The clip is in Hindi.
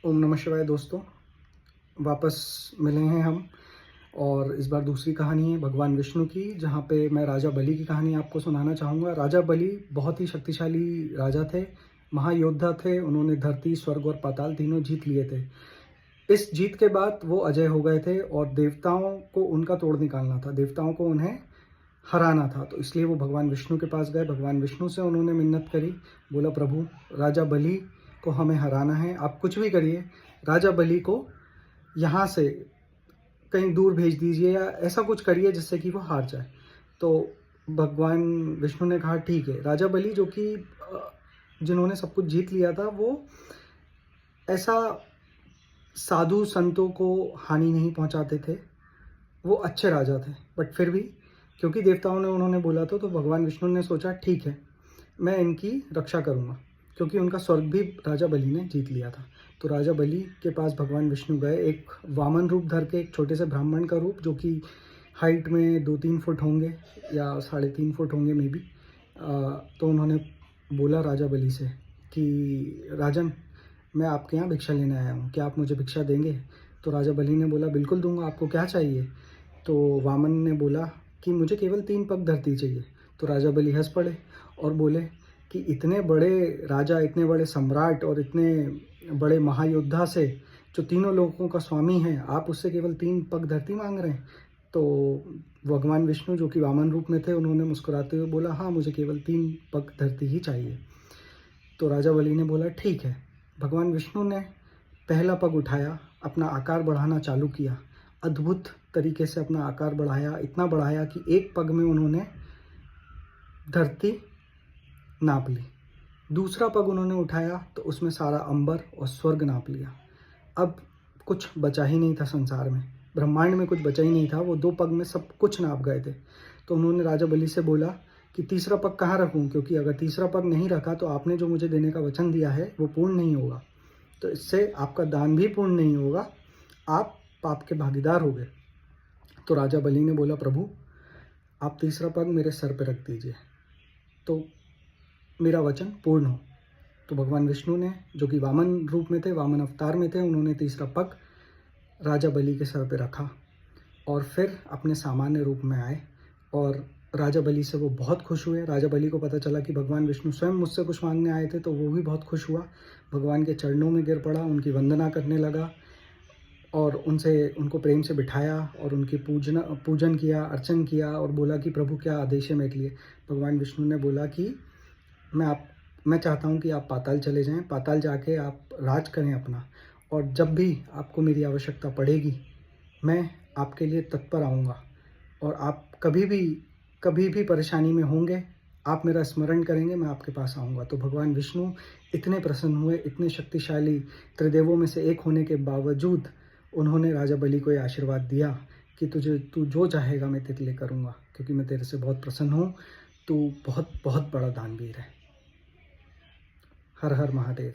ओम नमः शिवाय दोस्तों, वापस मिले हैं हम। और इस बार दूसरी कहानी है भगवान विष्णु की, जहाँ पे मैं राजा बलि की कहानी आपको सुनाना चाहूँगा। राजा बलि बहुत ही शक्तिशाली राजा थे, महायोद्धा थे। उन्होंने धरती, स्वर्ग और पाताल तीनों जीत लिए थे। इस जीत के बाद वो अजय हो गए थे और देवताओं को उनका तोड़ निकालना था, देवताओं को उन्हें हराना था। तो इसलिए वो भगवान विष्णु के पास गए। भगवान विष्णु से उन्होंने मिन्नत करी, बोला प्रभु राजा बलि को हमें हराना है, आप कुछ भी करिए, राजा बलि को यहाँ से कहीं दूर भेज दीजिए या ऐसा कुछ करिए जिससे कि वो हार जाए। तो भगवान विष्णु ने कहा ठीक है। राजा बलि जो कि जिन्होंने सब कुछ जीत लिया था, वो ऐसा साधु संतों को हानि नहीं पहुंचाते थे, वो अच्छे राजा थे। बट फिर भी क्योंकि देवताओं ने उन्होंने बोला था, तो भगवान विष्णु ने सोचा ठीक है, मैं इनकी रक्षा करूँगा, क्योंकि उनका स्वर्ग भी राजा बलि ने जीत लिया था। तो राजा बलि के पास भगवान विष्णु गए, एक वामन रूप धर के, एक छोटे से ब्राह्मण का रूप, जो कि हाइट में 2-3 फुट होंगे या 3.5 फुट होंगे मे बी। तो उन्होंने बोला राजा बलि से कि राजन, मैं आपके यहाँ भिक्षा लेने आया हूँ, क्या आप मुझे भिक्षा देंगे? तो राजा बलि ने बोला बिल्कुल दूंगा, आपको क्या चाहिए? तो वामन ने बोला कि मुझे केवल 3 पग धरती चाहिए। तो राजा बलि हंस पड़े और बोले कि इतने बड़े राजा, इतने बड़े सम्राट और इतने बड़े महायोद्धा से, जो तीनों लोगों का स्वामी है, आप उससे केवल 3 पग धरती मांग रहे हैं? तो भगवान विष्णु जो कि वामन रूप में थे, उन्होंने मुस्कुराते हुए बोला हाँ, मुझे केवल 3 पग धरती ही चाहिए। तो राजा बलि ने बोला ठीक है। भगवान विष्णु ने पहला पग उठाया, अपना आकार बढ़ाना चालू किया, अद्भुत तरीके से अपना आकार बढ़ाया, इतना बढ़ाया कि एक पग में उन्होंने धरती नाप ली। दूसरा पग उन्होंने उठाया तो उसमें सारा अंबर और स्वर्ग नाप लिया। अब कुछ बचा ही नहीं था संसार में, ब्रह्मांड में कुछ बचा ही नहीं था। वो 2 पग में सब कुछ नाप गए थे। तो उन्होंने राजा बलि से बोला कि तीसरा पग कहाँ रखूं, क्योंकि अगर तीसरा पग नहीं रखा तो आपने जो मुझे देने का वचन दिया है वो पूर्ण नहीं होगा, तो इससे आपका दान भी पूर्ण नहीं होगा, आप पाप के भागीदार हो गए। तो राजा बलि ने बोला प्रभु, आप तीसरा पग मेरे सर पर रख दीजिए, तो मेरा वचन पूर्ण हो। तो भगवान विष्णु ने, जो कि वामन रूप में थे, वामन अवतार में थे, उन्होंने तीसरा पग राजा बलि के सर पे रखा और फिर अपने सामान्य रूप में आए। और राजा बलि से वो बहुत खुश हुए। राजा बलि को पता चला कि भगवान विष्णु स्वयं मुझसे कुछ मांगने आए थे, तो वो भी बहुत खुश हुआ, भगवान के चरणों में गिर पड़ा, उनकी वंदना करने लगा और उनको प्रेम से बिठाया और उनकी पूजन किया, अर्चन किया और बोला कि प्रभु क्या आदेश है मेरे लिए। भगवान विष्णु ने बोला कि मैं चाहता हूँ कि आप पाताल चले जाएं, पाताल जाके आप राज करें अपना, और जब भी आपको मेरी आवश्यकता पड़ेगी मैं आपके लिए तत्पर आऊँगा, और आप कभी भी परेशानी में होंगे, आप मेरा स्मरण करेंगे, मैं आपके पास आऊँगा। तो भगवान विष्णु इतने प्रसन्न हुए, इतने शक्तिशाली त्रिदेवों में से एक होने के बावजूद उन्होंने राजा बलि को ये आशीर्वाद दिया कि तू जो चाहेगा मैं तेरे लिए करूँगा, क्योंकि मैं तेरे से बहुत प्रसन्न हूँ, तू बहुत बहुत बड़ा दानवीर है। हर हर महादेव।